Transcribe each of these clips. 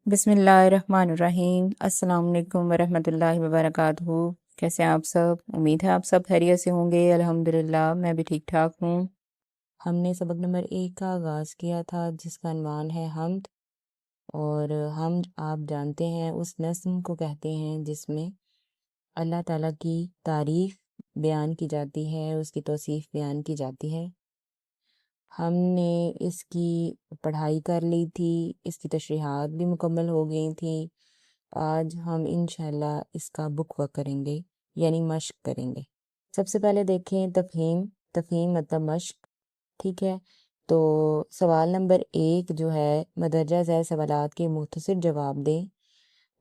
بسم اللہ الرحمن الرحیم۔ السلام علیکم ورحمۃ اللہ وبرکاتہ۔ کیسے ہیں آپ سب؟ امید ہے آپ سب خیریت سے ہوں گے۔ الحمدللہ میں بھی ٹھیک ٹھاک ہوں۔ ہم نے سبق نمبر 1 کا آغاز کیا تھا جس کا عنوان ہے حمد، اور حمد آپ جانتے ہیں اس نظم کو کہتے ہیں جس میں اللہ تعالیٰ کی تعریف بیان کی جاتی ہے، اس کی توصیف بیان کی جاتی ہے۔ ہم نے اس کی پڑھائی کر لی تھی، اس کی تشریحات بھی مکمل ہو گئی تھیں۔ آج ہم انشاءاللہ اس کا بک ورک کریں گے، یعنی مشق کریں گے۔ سب سے پہلے دیکھیں تفہیم۔ تفہیم مطلب مشق، ٹھیک ہے؟ تو سوال نمبر 1 جو ہے مدرجہ ذیل سوالات کے مختصر جواب دیں،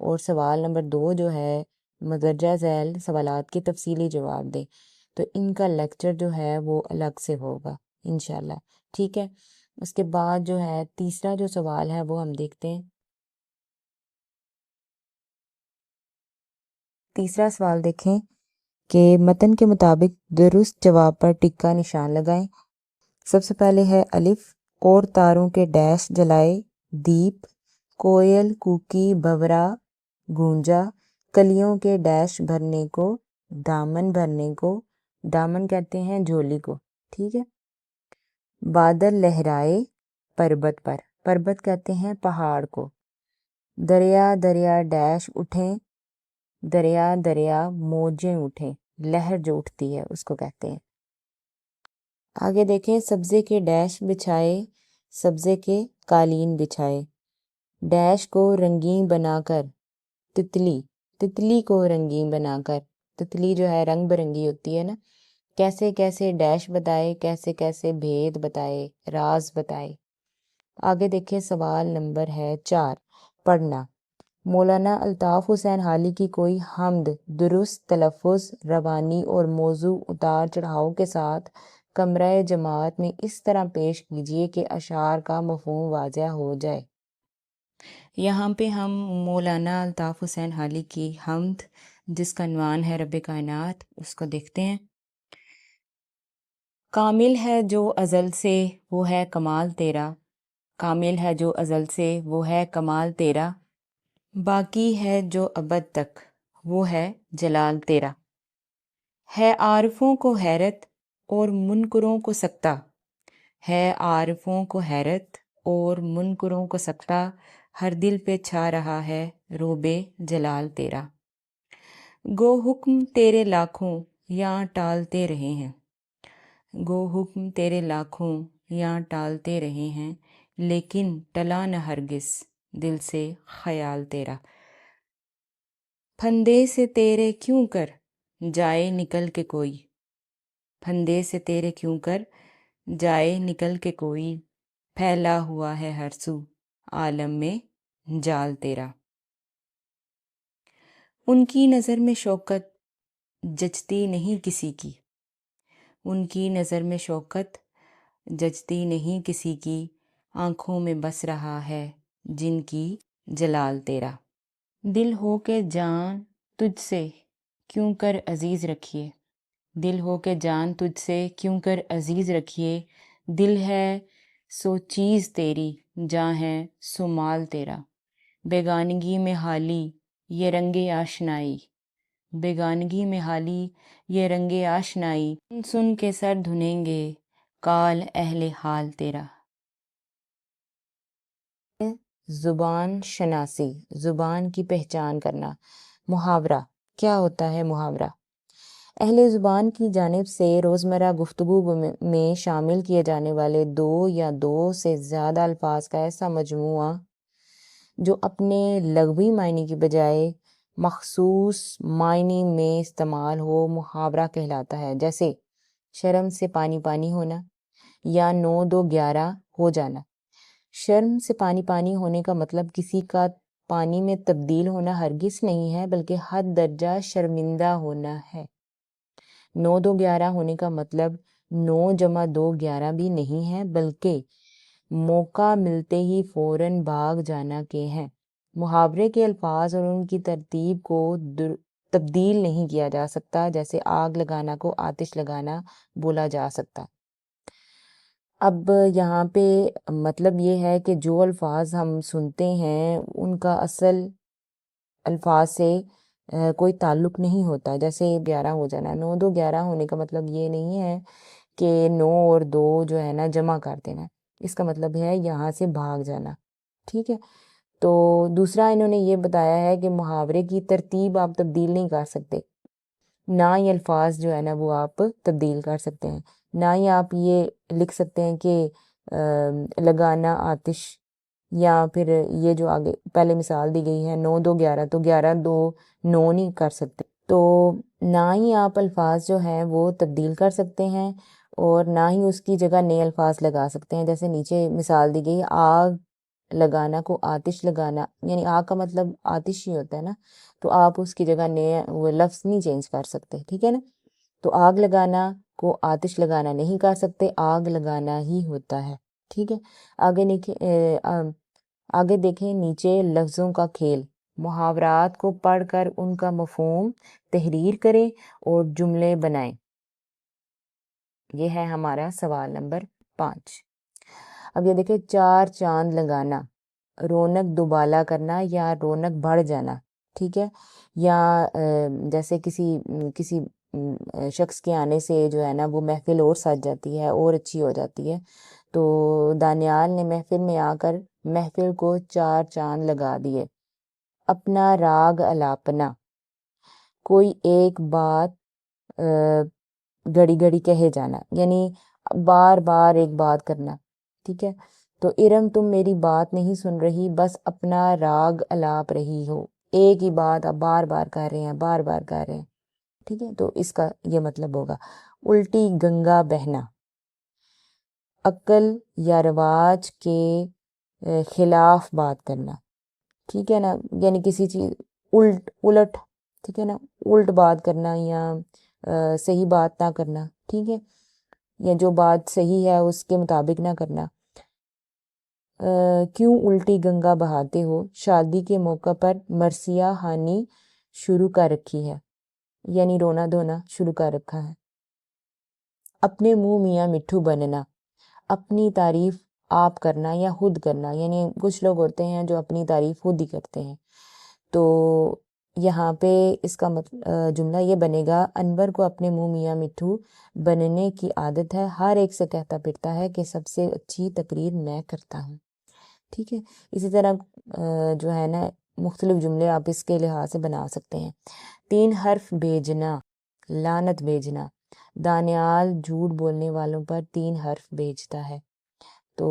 اور سوال نمبر 2 جو ہے مدرجہ ذیل سوالات کے تفصیلی جواب دیں۔ تو ان کا لیکچر جو ہے وہ الگ سے ہوگا انشاءاللہ، ٹھیک ہے؟ اس کے بعد جو ہے تیسرا جو سوال ہے وہ ہم دیکھتے ہیں۔ تیسرا سوال دیکھیں کہ متن کے مطابق درست جواب پر ٹک کا نشان لگائیں۔ سب سے پہلے ہے الف، اور تاروں کے ڈیش جلائے، دیپ، کوئل کوکی بھورا گونجا، کلیوں کے ڈیش بھرنے کو، دامن بھرنے کو، دامن کہتے ہیں جھولی کو، ٹھیک ہے؟ بادل لہرائے پربت پر، پربت کہتے ہیں پہاڑ کو۔ دریا دریا ڈیش اٹھیں، دریا دریا موجیں اٹھیں، لہر جو اٹھتی ہے اس کو کہتے ہیں۔ آگے دیکھیں سبزے کے ڈیش بچھائے، سبزے کے قالین بچھائے، ڈیش کو رنگین بنا کر، تتلی، تتلی کو رنگین بنا کر، تتلی جو ہے رنگ برنگی ہوتی ہے نا، کیسے کیسے ڈیش بتائے، کیسے کیسے بھید بتائے، راز بتائے۔ آگے دیکھیں سوال نمبر ہے 4، پڑھنا۔ مولانا الطاف حسین حالی کی کوئی حمد درست تلفظ، روانی اور موضوع اتار چڑھاؤ کے ساتھ کمرہ جماعت میں اس طرح پیش کیجیے کہ اشعار کا مفہوم واضح ہو جائے۔ یہاں پہ ہم مولانا الطاف حسین حالی کی حمد جس کا عنوان ہے رب کائنات، اس کو دیکھتے ہیں۔ کامل ہے جو ازل سے وہ ہے کمال تیرا، کامل ہے جو ازل سے وہ ہے کمال تیرا، باقی ہے جو ابد تک وہ ہے جلال تیرا۔ ہے عارفوں کو حیرت اور منکروں کو سکتہ، ہے عارفوں کو حیرت اور منکروں کو سکتہ، ہر دل پہ چھا رہا ہے روب جلال تیرا۔ گو حکم تیرے لاکھوں یاں ٹالتے رہے ہیں، گو حکم تیرے لاکھوں یاں ٹالتے رہے ہیں، لیکن ٹلا نہ ہرگز دل سے خیال تیرا۔ پھندے سے تیرے کیوں کر جائے نکل کے کوئی، پھندے سے تیرے کیوں کر جائے نکل کے کوئی، پھیلا ہوا ہے ہر سو عالم میں جال تیرا۔ ان کی نظر میں شوکت جچتی نہیں کسی کی، ان کی نظر میں شوکت جچتی نہیں کسی کی، آنکھوں میں بس رہا ہے جن کی جلال تیرا۔ دل ہو کے جان تجھ سے کیوں کر عزیز رکھیے، دل ہو کے جان تجھ سے کیوں کر عزیز رکھیے، دل ہے سو چیز تیری جاں ہے سو مال تیرا۔ بیگانگی میں حالی یہ رنگ آشنائی، بیگانگی میں حالی یہ رنگ آشنائی، سن سن کے سر دھنیں گے کال اہل حال تیرا۔ زبان شناسی، زبان کی پہچان کرنا۔ محاورہ کیا ہوتا ہے؟ محاورہ اہل زبان کی جانب سے روزمرہ گفتگو میں شامل کیے جانے والے 2 یا 2 سے زیادہ الفاظ کا ایسا مجموعہ جو اپنے لغوی معنی کی بجائے مخصوص معنی میں استعمال ہو، محاورہ کہلاتا ہے۔ جیسے شرم سے پانی پانی ہونا یا 9 2 11 ہو جانا۔ شرم سے پانی پانی ہونے کا مطلب کسی کا پانی میں تبدیل ہونا ہرگز نہیں ہے، بلکہ حد درجہ شرمندہ ہونا ہے۔ 9 2 11 ہونے کا مطلب 9 جمع 2 11 بھی نہیں ہے، بلکہ موقع ملتے ہی فوراً بھاگ جانا کے ہیں۔ محاورے کے الفاظ اور ان کی ترتیب کو تبدیل نہیں کیا جا سکتا، جیسے آگ لگانا کو آتش لگانا بولا جا سکتا۔ اب یہاں پہ مطلب یہ ہے کہ جو الفاظ ہم سنتے ہیں ان کا اصل الفاظ سے کوئی تعلق نہیں ہوتا. جیسے 11 ہو جانا، 9 2 11 ہونے کا مطلب یہ نہیں ہے کہ 9 اور 2 جو ہے نا جمع کر دینا. اس کا مطلب ہے یہاں سے بھاگ جانا. ٹھیک ہے. تو دوسرا انہوں نے یہ بتایا ہے کہ محاورے کی ترتیب آپ تبدیل نہیں کر سکتے، نہ ہی الفاظ جو ہے نا وہ آپ تبدیل کر سکتے ہیں، نہ ہی آپ یہ لکھ سکتے ہیں کہ لگانا آتش، یا پھر یہ جو آگے پہلے مثال دی گئی ہے 9 2 11، تو 11 2 9 نہیں کر سکتے. تو نہ ہی آپ الفاظ جو ہیں وہ تبدیل کر سکتے ہیں اور نہ ہی اس کی جگہ نئے الفاظ لگا سکتے ہیں. جیسے نیچے مثال دی گئی آگ لگانا کو آتش لگانا، یعنی آگ کا مطلب آتش ہی ہوتا ہے نا، تو آپ اس کی جگہ نئے وہ لفظ نہیں چینج کر سکتے. ٹھیک ہے نا. تو آگ لگانا کو آتش لگانا نہیں کر سکتے، آگ لگانا ہی ہوتا ہے. ٹھیک ہے. آگے دیکھیں نیچے لفظوں کا کھیل. محاورات کو پڑھ کر ان کا مفہوم تحریر کریں اور جملے بنائیں. یہ ہے ہمارا سوال نمبر 5. اب یہ دیکھیں 4 چاند لگانا، رونق دوبالا کرنا یا رونق بڑھ جانا. ٹھیک ہے. یا جیسے کسی شخص کے آنے سے جو ہے نا وہ محفل اور سج جاتی ہے اور اچھی ہو جاتی ہے. تو دانیال نے محفل میں آ کر محفل کو 4 چاند لگا دیے. اپنا راگ الاپنا، کوئی ایک بات گھڑی گھڑی کہے جانا، یعنی بار بار ایک بات کرنا. ٹھیک ہے. تو ارم تم میری بات نہیں سن رہی، بس اپنا راگ الاپ رہی ہو. ایک ہی بات آپ بار بار کر رہے ہیں، بار بار کر رہے ہیں. ٹھیک ہے. تو اس کا یہ مطلب ہوگا. الٹی گنگا بہنا، عقل یا رواج کے خلاف بات کرنا. ٹھیک ہے نا. یعنی کسی چیز الٹ، ٹھیک ہے نا، الٹ بات کرنا یا صحیح بات نہ کرنا. ٹھیک ہے. یا جو بات صحیح ہے اس کے مطابق نہ کرنا. کیوں الٹی گنگا بہاتے ہو، شادی کے موقع پر مرثیہ ہانی شروع کر رکھی ہے، یعنی رونا دھونا شروع کر رکھا ہے. اپنے منہ میاں مٹھو بننا، اپنی تعریف آپ کرنا یا خود کرنا، یعنی کچھ لوگ ہوتے ہیں جو اپنی تعریف خود ہی کرتے ہیں. تو یہاں پہ اس کا جملہ یہ بنے گا، انور کو اپنے منہ میاں مٹھو بننے کی عادت ہے، ہر ایک سے کہتا پھرتا ہے کہ سب سے اچھی تقریر میں کرتا ہوں. ٹھیک ہے. اسی طرح جو ہے نا مختلف جملے آپ اس کے لحاظ سے بنا سکتے ہیں. 3 حرف بھیجنا، لعنت بھیجنا. دانیال جھوٹ بولنے والوں پر 3 حرف بھیجتا ہے. تو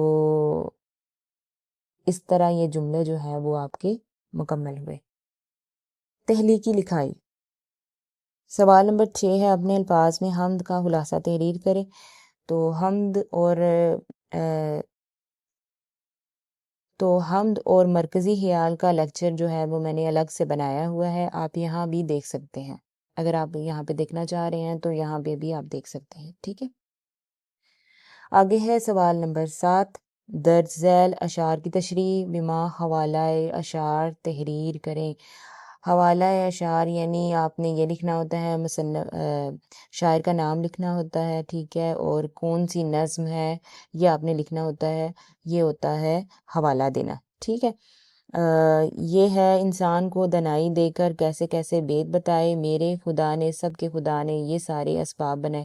اس طرح یہ جملے جو ہیں وہ آپ کے مکمل ہوئے. تحلیقی لکھائی. سوال نمبر 6 ہے، اپنے الفاظ میں حمد کا خلاصہ تحریر کریں. تو حمد اور مرکزی خیال کا لیکچر جو ہے وہ میں نے الگ سے بنایا ہوا ہے، آپ یہاں بھی دیکھ سکتے ہیں. اگر آپ یہاں پہ دیکھنا چاہ رہے ہیں تو یہاں پہ بھی آپ دیکھ سکتے ہیں. ٹھیک ہے. آگے ہے سوال نمبر 7، درج ذیل اشعار کی تشریح بما حوالہ اشعار تحریر کریں. حوالہ اشعار یعنی آپ نے یہ لکھنا ہوتا ہے، شاعر کا نام لکھنا ہوتا ہے. ٹھیک ہے. اور کون سی نظم ہے یہ آپ نے لکھنا ہوتا ہے، یہ ہوتا ہے حوالہ دینا. ٹھیک ہے. یہ ہے انسان کو دنائی دے کر کیسے کیسے بیت بتائے، میرے خدا نے سب کے خدا نے یہ سارے اسباب بنائے.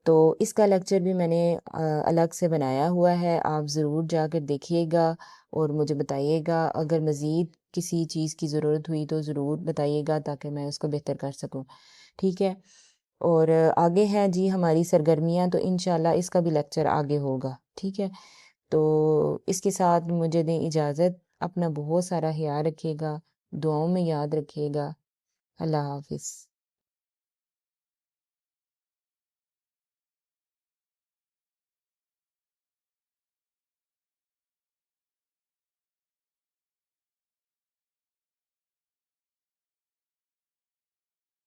تو اس کا لیکچر بھی میں نے الگ سے بنایا ہوا ہے، آپ ضرور جا کر دیکھیے گا اور مجھے بتائیے گا. اگر مزید کسی چیز کی ضرورت ہوئی تو ضرور بتائیے گا تاکہ میں اس کو بہتر کر سکوں. ٹھیک ہے. اور آگے ہے جی ہماری سرگرمیاں، تو انشاءاللہ اس کا بھی لیکچر آگے ہوگا. ٹھیک ہے. تو اس کے ساتھ مجھے دیں اجازت. اپنا بہت سارا خیال رکھیے گا، دعاؤں میں یاد رکھیے گا. اللہ حافظ.